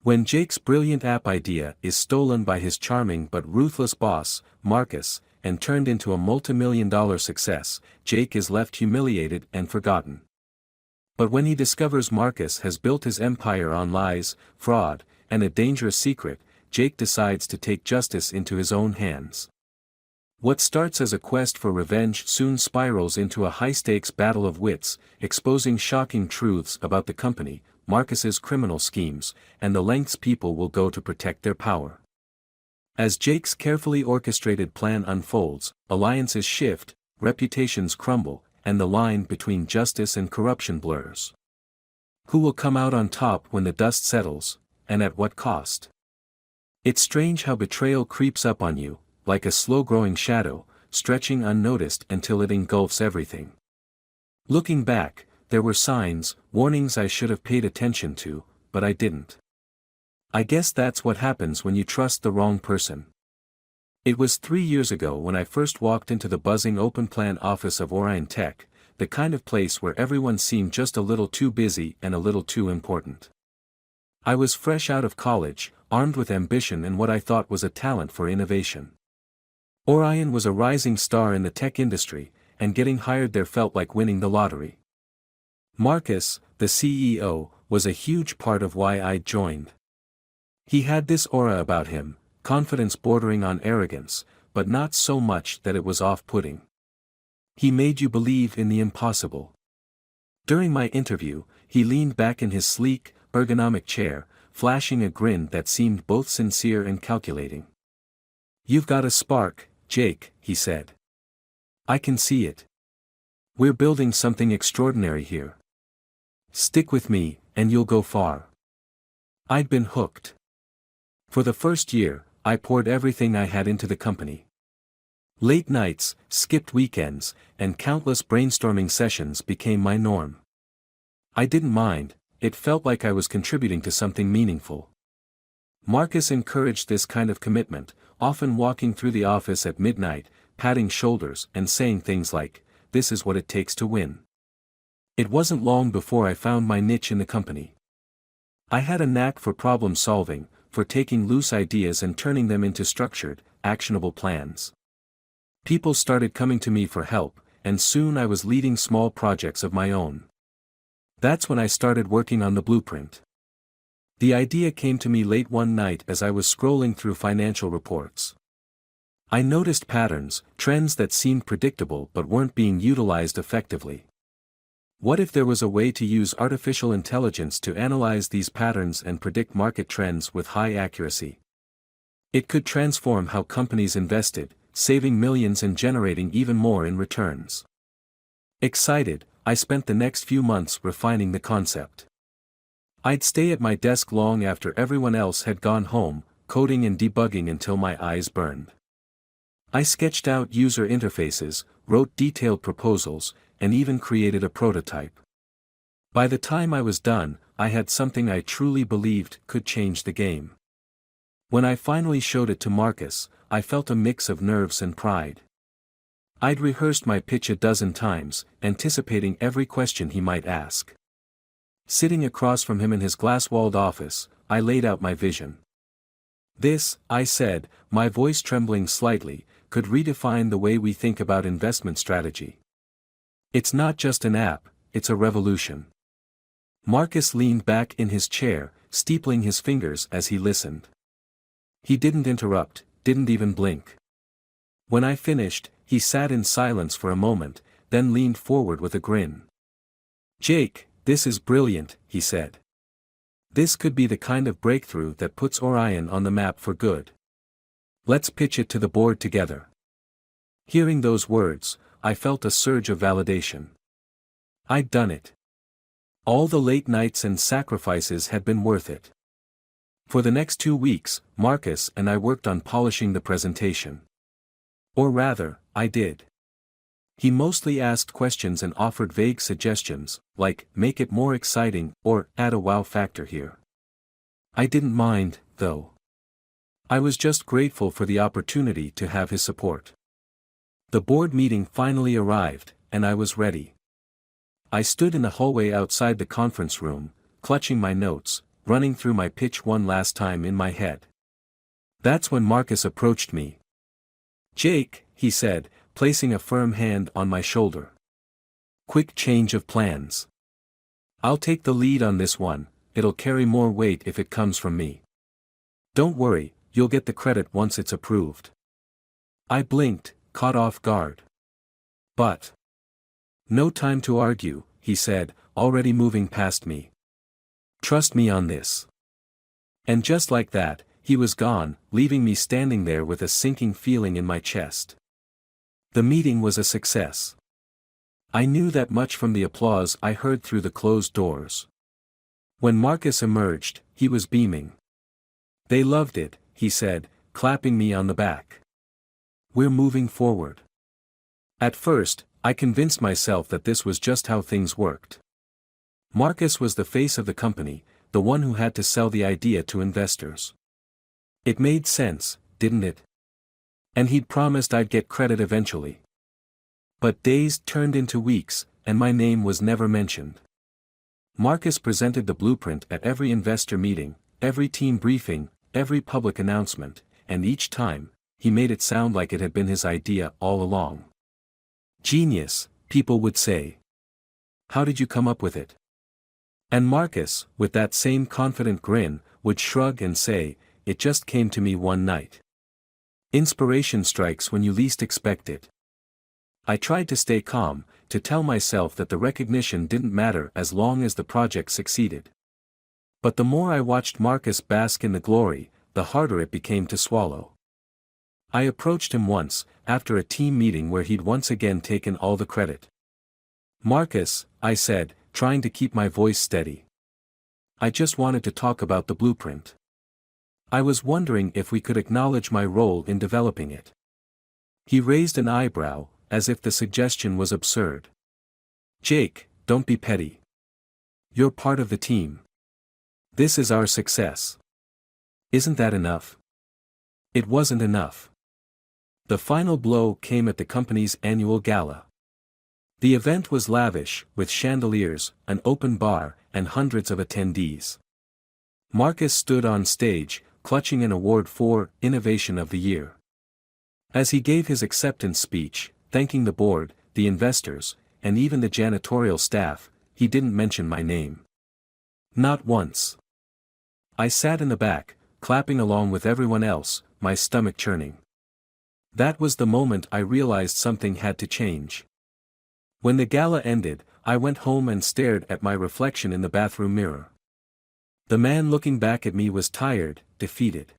When Jake's brilliant app idea is stolen by his charming but ruthless boss, Marcus, and turned into a multi-million-dollar success, Jake is left humiliated and forgotten. But when he discovers Marcus has built his empire on lies, fraud, and a dangerous secret, Jake decides to take justice into his own hands. What starts as a quest for revenge soon spirals into a high-stakes battle of wits, exposing shocking truths about the company, Marcus's criminal schemes, and the lengths people will go to protect their power. As Jake's carefully orchestrated plan unfolds, alliances shift, reputations crumble, and the line between justice and corruption blurs. Who will come out on top when the dust settles, and at what cost? It's strange how betrayal creeps up on you, like a slow-growing shadow, stretching unnoticed until it engulfs everything. Looking back, there were signs, warnings I should have paid attention to, but I didn't. I guess that's what happens when you trust the wrong person. It was 3 years ago when I first walked into the buzzing open-plan office of Orion Tech, the kind of place where everyone seemed just a little too busy and a little too important. I was fresh out of college, armed with ambition and what I thought was a talent for innovation. Orion was a rising star in the tech industry, and getting hired there felt like winning the lottery. Marcus, the CEO, was a huge part of why I joined. He had this aura about him, confidence bordering on arrogance, but not so much that it was off-putting. He made you believe in the impossible. During my interview, he leaned back in his sleek, ergonomic chair, flashing a grin that seemed both sincere and calculating. "You've got a spark, Jake," he said. "I can see it. We're building something extraordinary here. Stick with me, and you'll go far." I'd been hooked. For the first year, I poured everything I had into the company. Late nights, skipped weekends, and countless brainstorming sessions became my norm. I didn't mind, it felt like I was contributing to something meaningful. Marcus encouraged this kind of commitment, often walking through the office at midnight, patting shoulders and saying things like, "This is what it takes to win." It wasn't long before I found my niche in the company. I had a knack for problem solving, for taking loose ideas and turning them into structured, actionable plans. People started coming to me for help, and soon I was leading small projects of my own. That's when I started working on the blueprint. The idea came to me late one night as I was scrolling through financial reports. I noticed patterns, trends that seemed predictable but weren't being utilized effectively. What if there was a way to use artificial intelligence to analyze these patterns and predict market trends with high accuracy? It could transform how companies invested, saving millions and generating even more in returns. Excited, I spent the next few months refining the concept. I'd stay at my desk long after everyone else had gone home, coding and debugging until my eyes burned. I sketched out user interfaces, wrote detailed proposals, and even created a prototype. By the time I was done, I had something I truly believed could change the game. When I finally showed it to Marcus, I felt a mix of nerves and pride. I'd rehearsed my pitch a dozen times, anticipating every question he might ask. Sitting across from him in his glass-walled office, I laid out my vision. "This," I said, my voice trembling slightly, "could redefine the way we think about investment strategy. It's not just an app, it's a revolution." Marcus leaned back in his chair, steepling his fingers as he listened. He didn't interrupt, didn't even blink. When I finished, he sat in silence for a moment, then leaned forward with a grin. "Jake, this is brilliant," he said. "This could be the kind of breakthrough that puts Orion on the map for good. Let's pitch it to the board together." Hearing those words, I felt a surge of validation. I'd done it. All the late nights and sacrifices had been worth it. For the next 2 weeks, Marcus and I worked on polishing the presentation. Or rather, I did. He mostly asked questions and offered vague suggestions, like, "Make it more exciting," or "Add a wow factor here." I didn't mind, though. I was just grateful for the opportunity to have his support. The board meeting finally arrived, and I was ready. I stood in the hallway outside the conference room, clutching my notes, running through my pitch one last time in my head. That's when Marcus approached me. "Jake," he said, placing a firm hand on my shoulder. "Quick change of plans. I'll take the lead on this one, it'll carry more weight if it comes from me. Don't worry, you'll get the credit once it's approved." I blinked, caught off guard. "But..." "No time to argue," he said, already moving past me. "Trust me on this." And just like that, he was gone, leaving me standing there with a sinking feeling in my chest. The meeting was a success. I knew that much from the applause I heard through the closed doors. When Marcus emerged, he was beaming. "They loved it," he said, clapping me on the back. "We're moving forward." At first, I convinced myself that this was just how things worked. Marcus was the face of the company, the one who had to sell the idea to investors. It made sense, didn't it? And he'd promised I'd get credit eventually. But days turned into weeks, and my name was never mentioned. Marcus presented the blueprint at every investor meeting, every team briefing, every public announcement, and each time, he made it sound like it had been his idea all along. "Genius," people would say. "How did you come up with it?" And Marcus, with that same confident grin, would shrug and say, "It just came to me one night." Inspiration strikes when you least expect it. I tried to stay calm, to tell myself that the recognition didn't matter as long as the project succeeded. But the more I watched Marcus bask in the glory, the harder it became to swallow. I approached him once, after a team meeting where he'd once again taken all the credit. "Marcus," I said, trying to keep my voice steady. "I just wanted to talk about the blueprint. I was wondering if we could acknowledge my role in developing it." He raised an eyebrow, as if the suggestion was absurd. "Jake, don't be petty. You're part of the team. This is our success. Isn't that enough?" It wasn't enough. The final blow came at the company's annual gala. The event was lavish, with chandeliers, an open bar, and hundreds of attendees. Marcus stood on stage, clutching an award for Innovation of the Year. As he gave his acceptance speech, thanking the board, the investors, and even the janitorial staff, he didn't mention my name. Not once. I sat in the back, clapping along with everyone else, my stomach churning. That was the moment I realized something had to change. When the gala ended, I went home and stared at my reflection in the bathroom mirror. The man looking back at me was tired, defeated.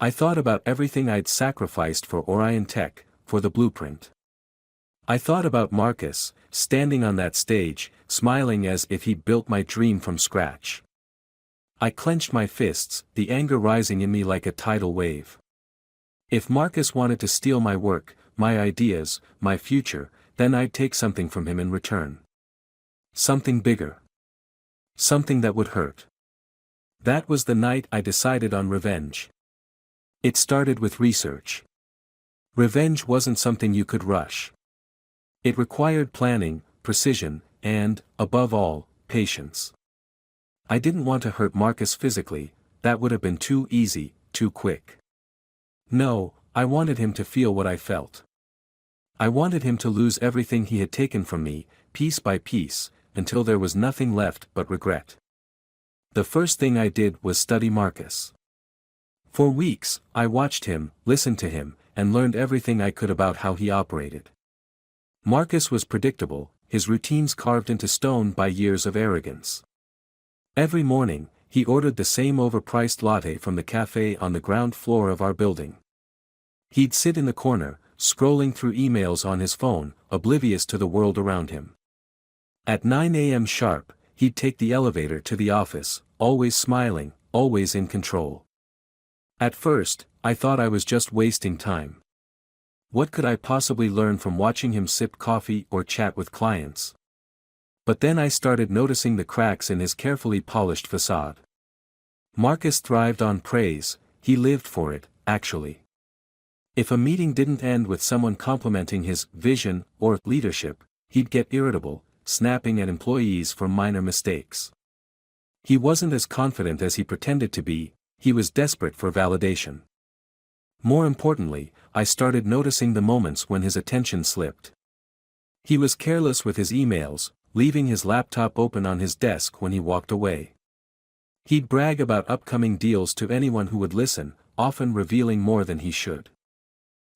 I thought about everything I'd sacrificed for Orion Tech, for the blueprint. I thought about Marcus, standing on that stage, smiling as if he'd built my dream from scratch. I clenched my fists, the anger rising in me like a tidal wave. If Marcus wanted to steal my work, my ideas, my future, then I'd take something from him in return. Something bigger. Something that would hurt. That was the night I decided on revenge. It started with research. Revenge wasn't something you could rush. It required planning, precision, and, above all, patience. I didn't want to hurt Marcus physically, that would have been too easy, too quick. No, I wanted him to feel what I felt. I wanted him to lose everything he had taken from me, piece by piece, until there was nothing left but regret. The first thing I did was study Marcus. For weeks, I watched him, listened to him, and learned everything I could about how he operated. Marcus was predictable, his routines carved into stone by years of arrogance. Every morning, he ordered the same overpriced latte from the cafe on the ground floor of our building. He'd sit in the corner, scrolling through emails on his phone, oblivious to the world around him. At 9 a.m. sharp, he'd take the elevator to the office, always smiling, always in control. At first, I thought I was just wasting time. What could I possibly learn from watching him sip coffee or chat with clients? But then I started noticing the cracks in his carefully polished facade. Marcus thrived on praise, he lived for it, actually. If a meeting didn't end with someone complimenting his vision or leadership, he'd get irritable, snapping at employees for minor mistakes. He wasn't as confident as he pretended to be, he was desperate for validation. More importantly, I started noticing the moments when his attention slipped. He was careless with his emails, leaving his laptop open on his desk when he walked away. He'd brag about upcoming deals to anyone who would listen, often revealing more than he should.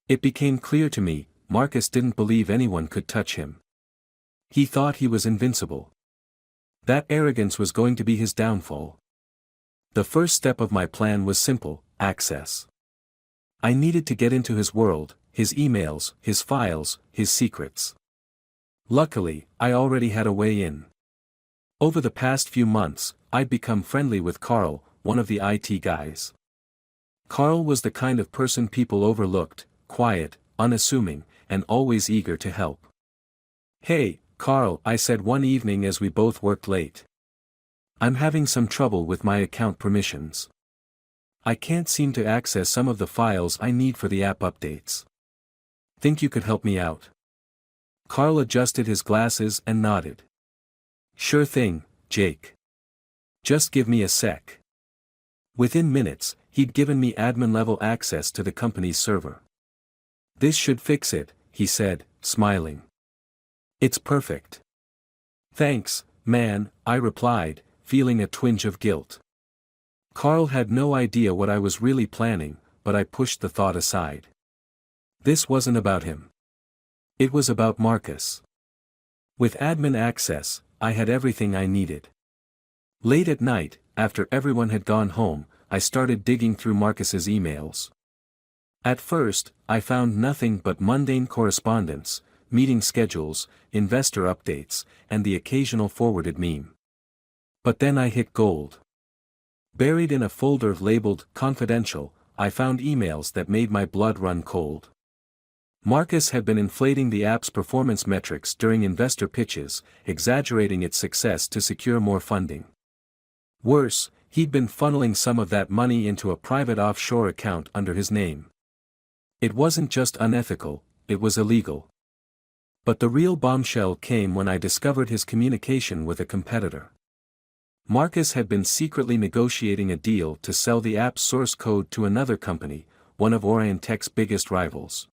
It became clear to me, Marcus didn't believe anyone could touch him. He thought he was invincible. That arrogance was going to be his downfall. The first step of my plan was simple: access. I needed to get into his world, his emails, his files, his secrets. Luckily, I already had a way in. Over the past few months, I'd become friendly with Carl, one of the IT guys. Carl was the kind of person people overlooked, quiet, unassuming, and always eager to help. "Hey, Carl," I said one evening as we both worked late. "I'm having some trouble with my account permissions. I can't seem to access some of the files I need for the app updates. Think you could help me out?" Carl adjusted his glasses and nodded. "Sure thing, Jake. Just give me a sec." Within minutes, he'd given me admin-level access to the company's server. "This should fix it," he said, smiling. "It's perfect." "Thanks, man," I replied, feeling a twinge of guilt. Carl had no idea what I was really planning, but I pushed the thought aside. This wasn't about him. It was about Marcus. With admin access, I had everything I needed. Late at night, after everyone had gone home, I started digging through Marcus's emails. At first, I found nothing but mundane correspondence, meeting schedules, investor updates, and the occasional forwarded meme. But then I hit gold. Buried in a folder labeled "Confidential," I found emails that made my blood run cold. Marcus had been inflating the app's performance metrics during investor pitches, exaggerating its success to secure more funding. Worse, he'd been funneling some of that money into a private offshore account under his name. It wasn't just unethical, it was illegal. But the real bombshell came when I discovered his communication with a competitor. Marcus had been secretly negotiating a deal to sell the app's source code to another company, one of Orion Tech's biggest rivals.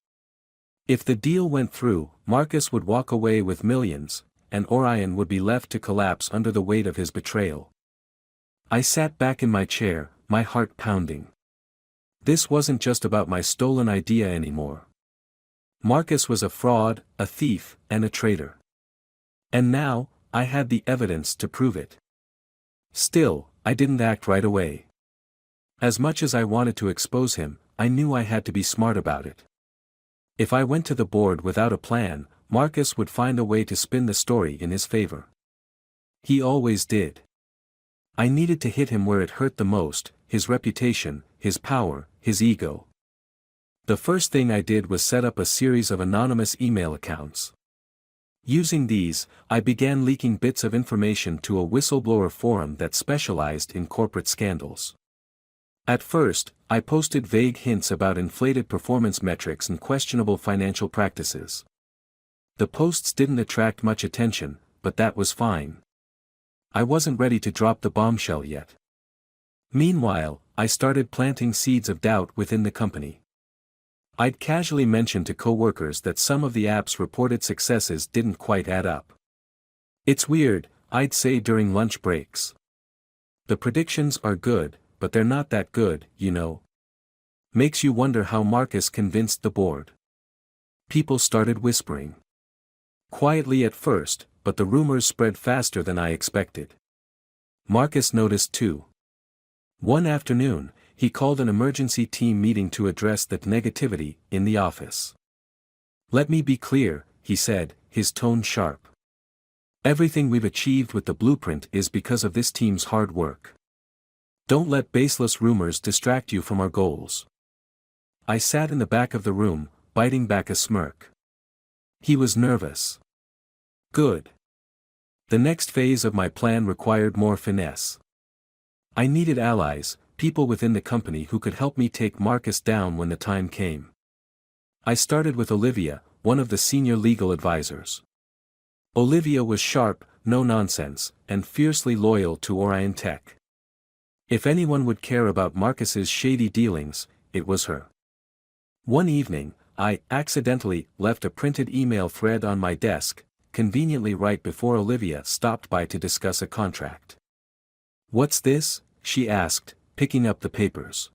If the deal went through, Marcus would walk away with millions, and Orion would be left to collapse under the weight of his betrayal. I sat back in my chair, my heart pounding. This wasn't just about my stolen idea anymore. Marcus was a fraud, a thief, and a traitor. And now, I had the evidence to prove it. Still, I didn't act right away. As much as I wanted to expose him, I knew I had to be smart about it. If I went to the board without a plan, Marcus would find a way to spin the story in his favor. He always did. I needed to hit him where it hurt the most: his reputation, his power, his ego. The first thing I did was set up a series of anonymous email accounts. Using these, I began leaking bits of information to a whistleblower forum that specialized in corporate scandals. At first, I posted vague hints about inflated performance metrics and questionable financial practices. The posts didn't attract much attention, but that was fine. I wasn't ready to drop the bombshell yet. Meanwhile, I started planting seeds of doubt within the company. I'd casually mention to coworkers that some of the app's reported successes didn't quite add up. "It's weird," I'd say during lunch breaks. "The predictions are good, but they're not that good, you know." Makes you wonder how Marcus convinced the board. People started whispering. Quietly at first, but the rumors spread faster than I expected. Marcus noticed too. One afternoon, he called an emergency team meeting to address that negativity in the office. "Let me be clear," he said, his tone sharp. "Everything we've achieved with the blueprint is because of this team's hard work. Don't let baseless rumors distract you from our goals." I sat in the back of the room, biting back a smirk. He was nervous. Good. The next phase of my plan required more finesse. I needed allies, people within the company who could help me take Marcus down when the time came. I started with Olivia, one of the senior legal advisors. Olivia was sharp, no nonsense, and fiercely loyal to Orion Tech. If anyone would care about Marcus's shady dealings, it was her. One evening, I accidentally left a printed email thread on my desk, conveniently right before Olivia stopped by to discuss a contract. "What's this?" she asked, picking up the papers.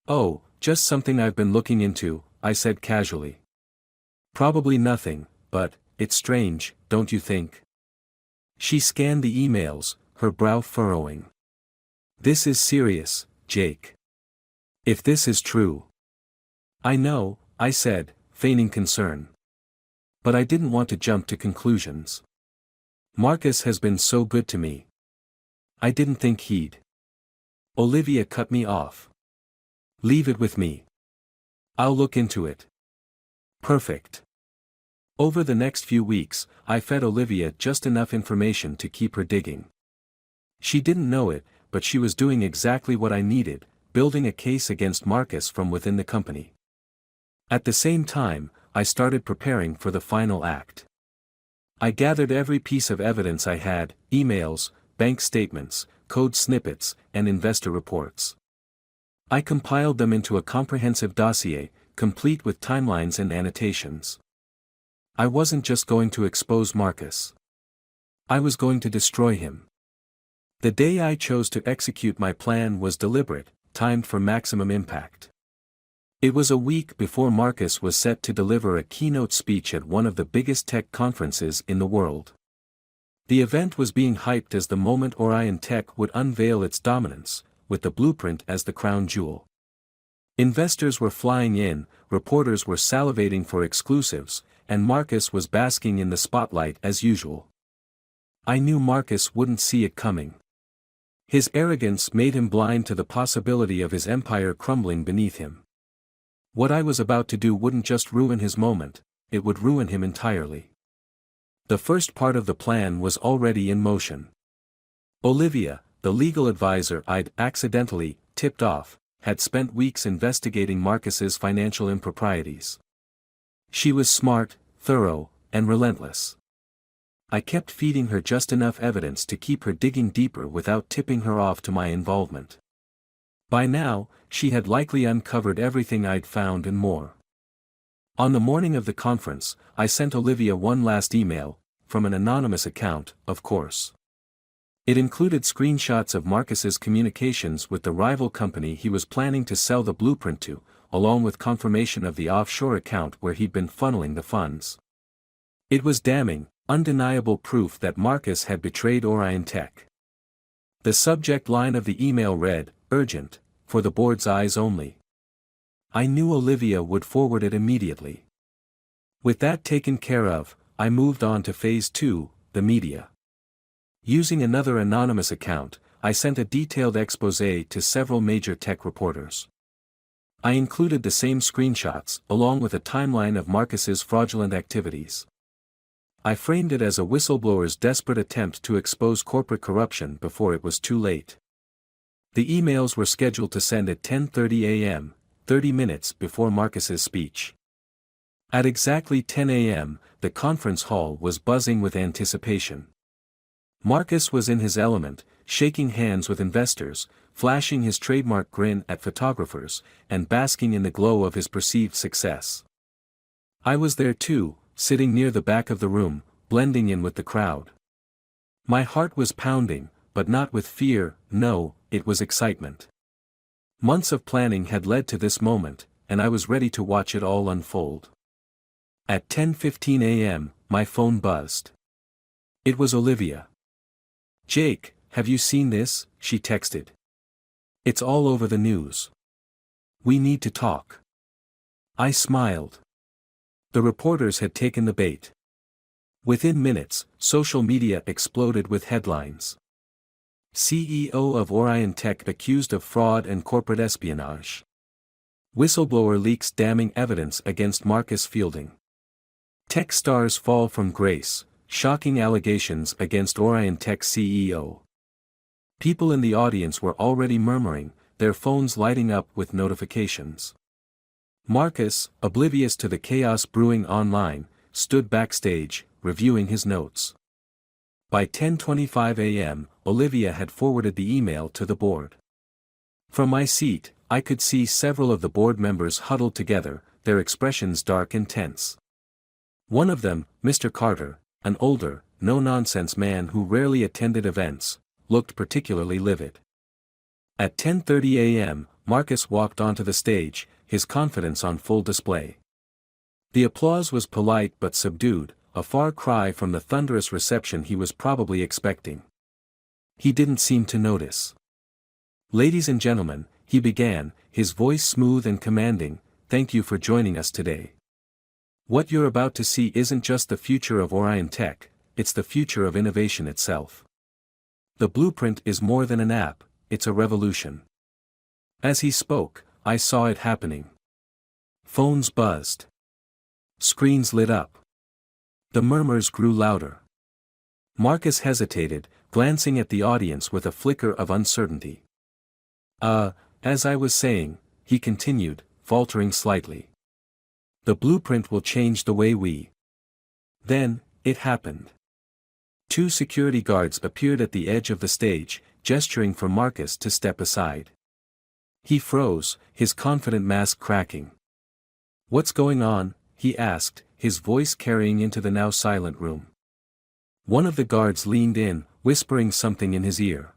"Oh, just something I've been looking into," I said casually. "Probably nothing, but it's strange, don't you think?" She scanned the emails, her brow furrowing. "This is serious, Jake. If this is true." "I know," I said, feigning concern. But I didn't want to jump to conclusions. "Marcus has been so good to me. I didn't think he'd." Olivia cut me off. "Leave it with me. I'll look into it." "Perfect." Over the next few weeks, I fed Olivia just enough information to keep her digging. She didn't know it, but she was doing exactly what I needed, building a case against Marcus from within the company. At the same time, I started preparing for the final act. I gathered every piece of evidence I had: emails, bank statements, code snippets, and investor reports. I compiled them into a comprehensive dossier, complete with timelines and annotations. I wasn't just going to expose Marcus. I was going to destroy him. The day I chose to execute my plan was deliberate, timed for maximum impact. It was a week before Marcus was set to deliver a keynote speech at one of the biggest tech conferences in the world. The event was being hyped as the moment Orion Tech would unveil its dominance, with the blueprint as the crown jewel. Investors were flying in, reporters were salivating for exclusives, and Marcus was basking in the spotlight as usual. I knew Marcus wouldn't see it coming. His arrogance made him blind to the possibility of his empire crumbling beneath him. What I was about to do wouldn't just ruin his moment, it would ruin him entirely. The first part of the plan was already in motion. Olivia, the legal advisor I'd accidentally tipped off, had spent weeks investigating Marcus's financial improprieties. She was smart, thorough, and relentless. I kept feeding her just enough evidence to keep her digging deeper without tipping her off to my involvement. By now, she had likely uncovered everything I'd found and more. On the morning of the conference, I sent Olivia one last email, from an anonymous account, of course. It included screenshots of Marcus's communications with the rival company he was planning to sell the blueprint to, along with confirmation of the offshore account where he'd been funneling the funds. It was damning, undeniable proof that Marcus had betrayed Orion Tech. The subject line of the email read, "Urgent, for the board's eyes only." I knew Olivia would forward it immediately. With that taken care of, I moved on to phase 2, the media. Using another anonymous account, I sent a detailed exposé to several major tech reporters. I included the same screenshots, along with a timeline of Marcus's fraudulent activities. I framed it as a whistleblower's desperate attempt to expose corporate corruption before it was too late. The emails were scheduled to send at 10:30 a.m., 30 minutes before Marcus's speech. At exactly 10 a.m., the conference hall was buzzing with anticipation. Marcus was in his element, shaking hands with investors, flashing his trademark grin at photographers, and basking in the glow of his perceived success. I was there too, sitting near the back of the room, blending in with the crowd. My heart was pounding, but not with fear, no, it was excitement. Months of planning had led to this moment, and I was ready to watch it all unfold. At 10:15 a.m., my phone buzzed. It was Olivia. "Jake, have you seen this?" she texted. "It's all over the news. We need to talk." I smiled. The reporters had taken the bait. Within minutes, social media exploded with headlines. CEO of Orion Tech accused of fraud and corporate espionage. Whistleblower leaks damning evidence against Marcus Fielding. Tech stars fall from grace, shocking allegations against Orion Tech CEO. People in the audience were already murmuring, their phones lighting up with notifications. Marcus, oblivious to the chaos brewing online, stood backstage, reviewing his notes. By 10:25 a.m., Olivia had forwarded the email to the board. From my seat, I could see several of the board members huddled together, their expressions dark and tense. One of them, Mr. Carter, an older, no-nonsense man who rarely attended events, looked particularly livid. At 10:30 a.m., Marcus walked onto the stage, his confidence on full display. The applause was polite but subdued, a far cry from the thunderous reception he was probably expecting. He didn't seem to notice. "Ladies and gentlemen," he began, his voice smooth and commanding, "thank you for joining us today. What you're about to see isn't just the future of Orion Tech, it's the future of innovation itself. The blueprint is more than an app, it's a revolution." As he spoke, I saw it happening. Phones buzzed. Screens lit up. The murmurs grew louder. Marcus hesitated, glancing at the audience with a flicker of uncertainty. As I was saying," he continued, faltering slightly. "The blueprint will change the way we—" Then, it happened. Two security guards appeared at the edge of the stage, gesturing for Marcus to step aside. He froze, his confident mask cracking. "What's going on?" he asked, his voice carrying into the now silent room. One of the guards leaned in, whispering something in his ear.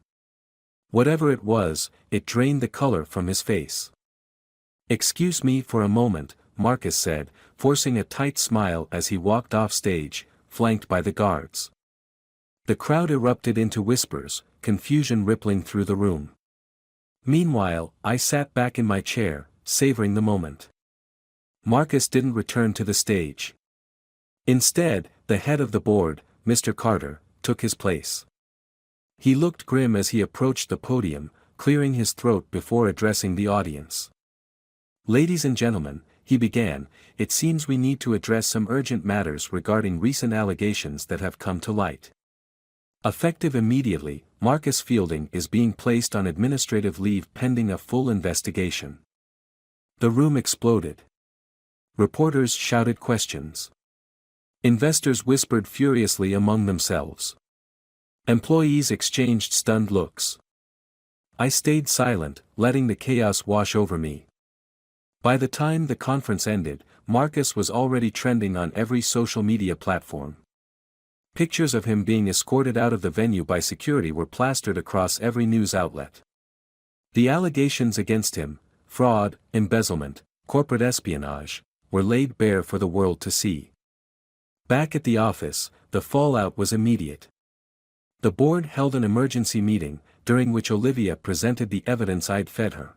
Whatever it was, it drained the color from his face. "Excuse me for a moment," Marcus said, forcing a tight smile as he walked off stage, flanked by the guards. The crowd erupted into whispers, confusion rippling through the room. Meanwhile, I sat back in my chair, savoring the moment. Marcus didn't return to the stage. Instead, the head of the board, Mr. Carter, took his place. He looked grim as he approached the podium, clearing his throat before addressing the audience. "Ladies and gentlemen," he began, "it seems we need to address some urgent matters regarding recent allegations that have come to light. Effective immediately, Marcus Fielding is being placed on administrative leave pending a full investigation." The room exploded. Reporters shouted questions. Investors whispered furiously among themselves. Employees exchanged stunned looks. I stayed silent, letting the chaos wash over me. By the time the conference ended, Marcus was already trending on every social media platform. Pictures of him being escorted out of the venue by security were plastered across every news outlet. The allegations against him, fraud, embezzlement, corporate espionage, were laid bare for the world to see. Back at the office, the fallout was immediate. The board held an emergency meeting, during which Olivia presented the evidence I'd fed her.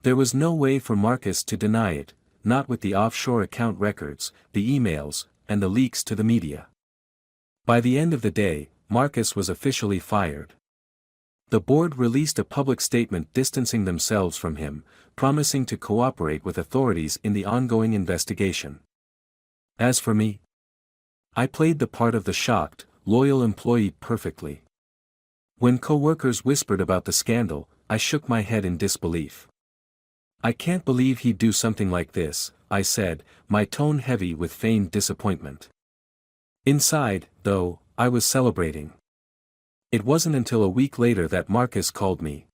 There was no way for Marcus to deny it, not with the offshore account records, the emails, and the leaks to the media. By the end of the day, Marcus was officially fired. The board released a public statement distancing themselves from him, promising to cooperate with authorities in the ongoing investigation. As for me, I played the part of the shocked, loyal employee perfectly. When co-workers whispered about the scandal, I shook my head in disbelief. "I can't believe he'd do something like this," I said, my tone heavy with feigned disappointment. Inside, though, I was celebrating. It wasn't until a week later that Marcus called me.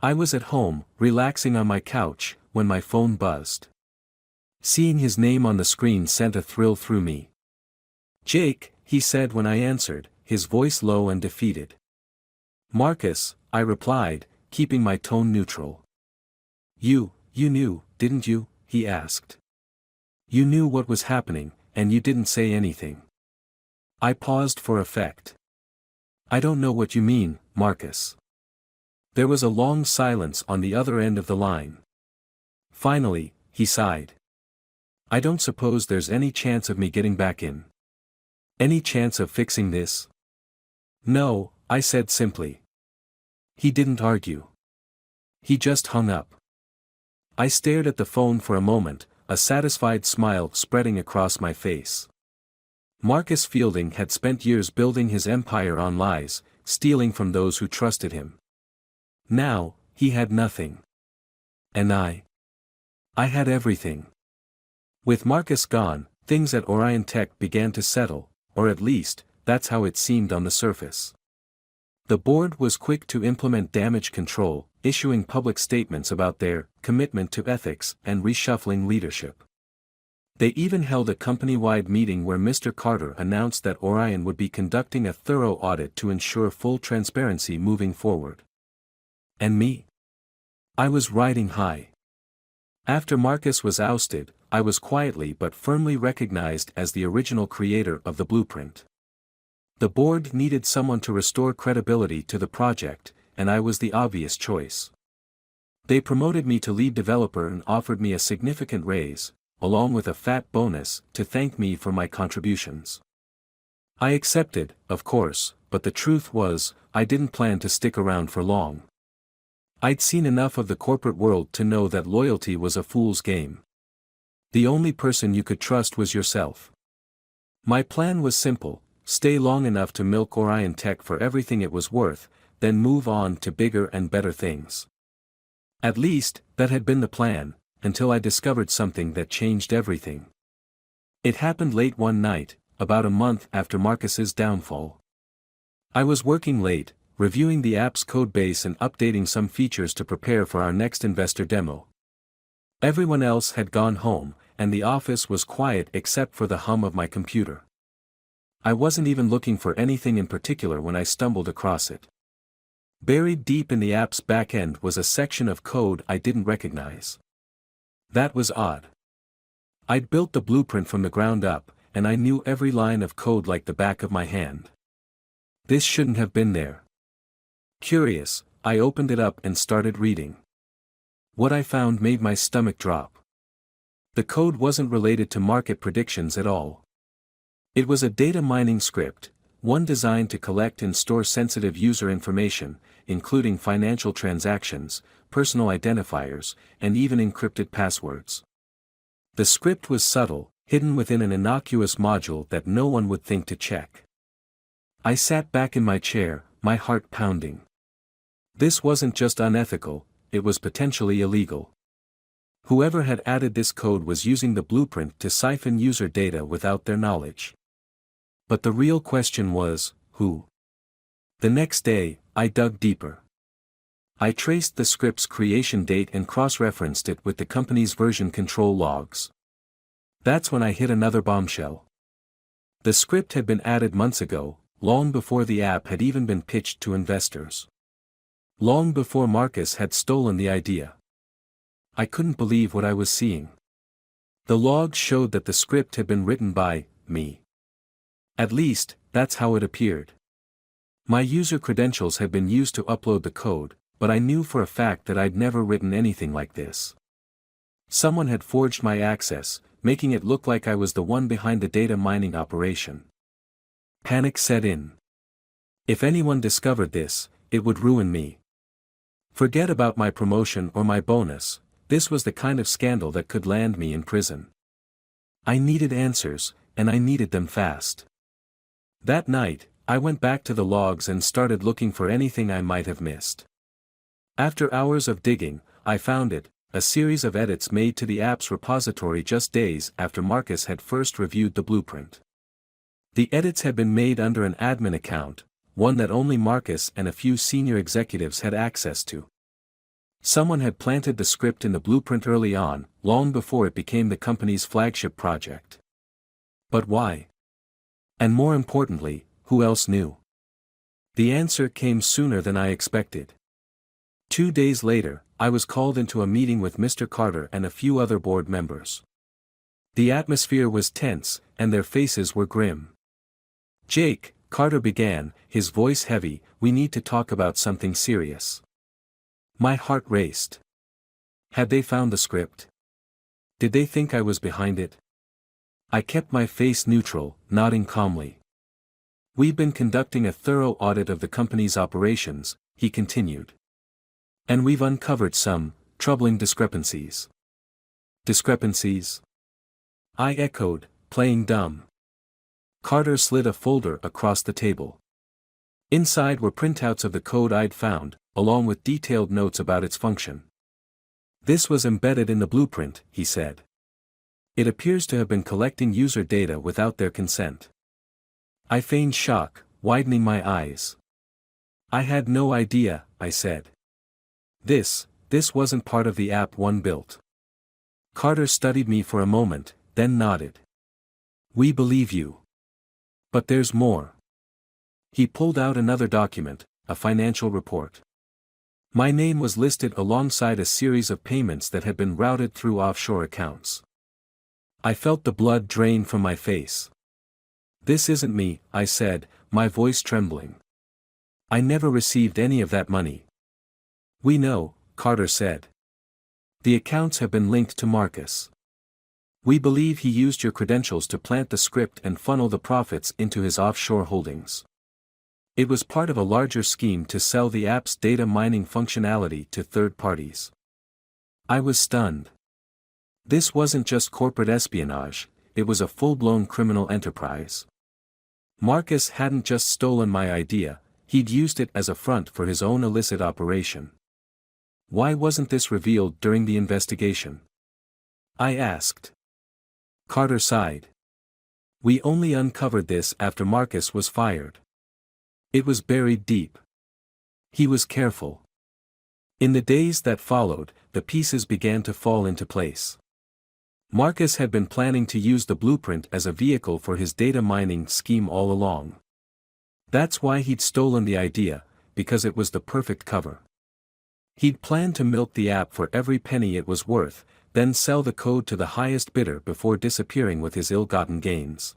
I was at home, relaxing on my couch, when my phone buzzed. Seeing his name on the screen sent a thrill through me. "Jake," he said when I answered, his voice low and defeated. "Marcus," I replied, keeping my tone neutral. You knew, didn't you?" he asked. "You knew what was happening, and you didn't say anything." I paused for effect. "I don't know what you mean, Marcus." There was a long silence on the other end of the line. Finally, he sighed. "I don't suppose there's any chance of me getting back in. Any chance of fixing this?" "No," I said simply. He didn't argue. He just hung up. I stared at the phone for a moment, a satisfied smile spreading across my face. Marcus Fielding had spent years building his empire on lies, stealing from those who trusted him. Now, he had nothing. And I had everything. With Marcus gone, things at Orion Tech began to settle, or at least, that's how it seemed on the surface. The board was quick to implement damage control, issuing public statements about their commitment to ethics and reshuffling leadership. They even held a company-wide meeting where Mr. Carter announced that Orion would be conducting a thorough audit to ensure full transparency moving forward. And me? I was riding high. After Marcus was ousted, I was quietly but firmly recognized as the original creator of the blueprint. The board needed someone to restore credibility to the project, and I was the obvious choice. They promoted me to lead developer and offered me a significant raise, along with a fat bonus, to thank me for my contributions. I accepted, of course, but the truth was, I didn't plan to stick around for long. I'd seen enough of the corporate world to know that loyalty was a fool's game. The only person you could trust was yourself. My plan was simple: stay long enough to milk Orion Tech for everything it was worth, then move on to bigger and better things. At least, that had been the plan, until I discovered something that changed everything. It happened late one night, about a month after Marcus's downfall. I was working late, reviewing the app's codebase and updating some features to prepare for our next investor demo. Everyone else had gone home, and the office was quiet except for the hum of my computer. I wasn't even looking for anything in particular when I stumbled across it. Buried deep in the app's backend was a section of code I didn't recognize. That was odd. I'd built the blueprint from the ground up, and I knew every line of code like the back of my hand. This shouldn't have been there. Curious, I opened it up and started reading. What I found made my stomach drop. The code wasn't related to market predictions at all. It was a data mining script, one designed to collect and store sensitive user information, including financial transactions, personal identifiers, and even encrypted passwords. The script was subtle, hidden within an innocuous module that no one would think to check. I sat back in my chair, my heart pounding. This wasn't just unethical, it was potentially illegal. Whoever had added this code was using the blueprint to siphon user data without their knowledge. But the real question was, who? The next day, I dug deeper. I traced the script's creation date and cross-referenced it with the company's version control logs. That's when I hit another bombshell. The script had been added months ago, long before the app had even been pitched to investors. Long before Marcus had stolen the idea. I couldn't believe what I was seeing. The logs showed that the script had been written by me. At least, that's how it appeared. My user credentials had been used to upload the code, but I knew for a fact that I'd never written anything like this. Someone had forged my access, making it look like I was the one behind the data mining operation. Panic set in. If anyone discovered this, it would ruin me. Forget about my promotion or my bonus, this was the kind of scandal that could land me in prison. I needed answers, and I needed them fast. That night, I went back to the logs and started looking for anything I might have missed. After hours of digging, I found it, a series of edits made to the app's repository just days after Marcus had first reviewed the blueprint. The edits had been made under an admin account, one that only Marcus and a few senior executives had access to. Someone had planted the script in the blueprint early on, long before it became the company's flagship project. But why? And more importantly, who else knew? The answer came sooner than I expected. 2 days later, I was called into a meeting with Mr. Carter and a few other board members. The atmosphere was tense, and their faces were grim. "Jake," Carter began, his voice heavy, "we need to talk about something serious." My heart raced. Had they found the script? Did they think I was behind it? I kept my face neutral, nodding calmly. "We've been conducting a thorough audit of the company's operations," he continued. "And we've uncovered some troubling discrepancies." Discrepancies? I echoed, playing dumb. Carter slid a folder across the table. Inside were printouts of the code I'd found, along with detailed notes about its function. "This was embedded in the blueprint," he said. "It appears to have been collecting user data without their consent." I feigned shock, widening my eyes. I had no idea, I said. This wasn't part of the app one built. Carter studied me for a moment, then nodded. We believe you. But there's more. He pulled out another document, a financial report. My name was listed alongside a series of payments that had been routed through offshore accounts. I felt the blood drain from my face. This isn't me, I said, my voice trembling. I never received any of that money. We know, Carter said. The accounts have been linked to Marcus. We believe he used your credentials to plant the script and funnel the profits into his offshore holdings. It was part of a larger scheme to sell the app's data mining functionality to third parties. I was stunned. This wasn't just corporate espionage, it was a full-blown criminal enterprise. Marcus hadn't just stolen my idea, he'd used it as a front for his own illicit operation. Why wasn't this revealed during the investigation? I asked. Carter sighed. We only uncovered this after Marcus was fired. It was buried deep. He was careful. In the days that followed, the pieces began to fall into place. Marcus had been planning to use the blueprint as a vehicle for his data mining scheme all along. That's why he'd stolen the idea, because it was the perfect cover. He'd planned to milk the app for every penny it was worth, then sell the code to the highest bidder before disappearing with his ill-gotten gains.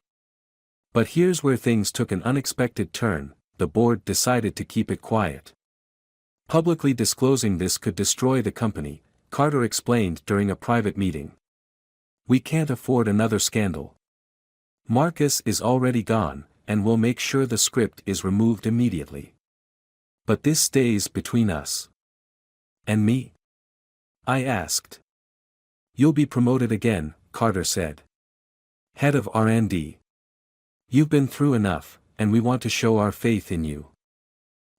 But here's where things took an unexpected turn. The board decided to keep it quiet. Publicly disclosing this could destroy the company, Carter explained during a private meeting. We can't afford another scandal. Marcus is already gone, and we'll make sure the script is removed immediately. But this stays between us. And me? I asked. You'll be promoted again, Carter said. Head of R&D. You've been through enough, and we want to show our faith in you.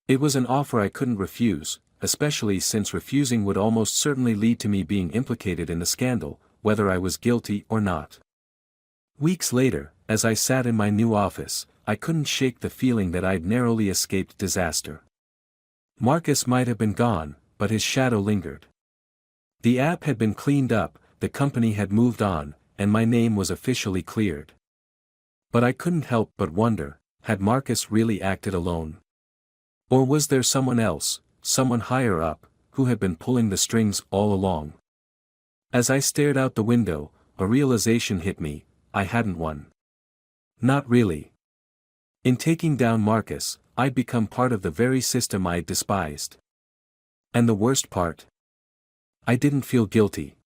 It was an offer I couldn't refuse, especially since refusing would almost certainly lead to me being implicated in the scandal, whether I was guilty or not. Weeks later, as I sat in my new office, I couldn't shake the feeling that I'd narrowly escaped disaster. Marcus might have been gone, but his shadow lingered. The app had been cleaned up, the company had moved on, and my name was officially cleared. But I couldn't help but wonder, had Marcus really acted alone? Or was there someone else, someone higher up, who had been pulling the strings all along? As I stared out the window, a realization hit me: I hadn't won. Not really. In taking down Marcus, I'd become part of the very system I despised. And the worst part? I didn't feel guilty.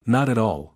Not at all.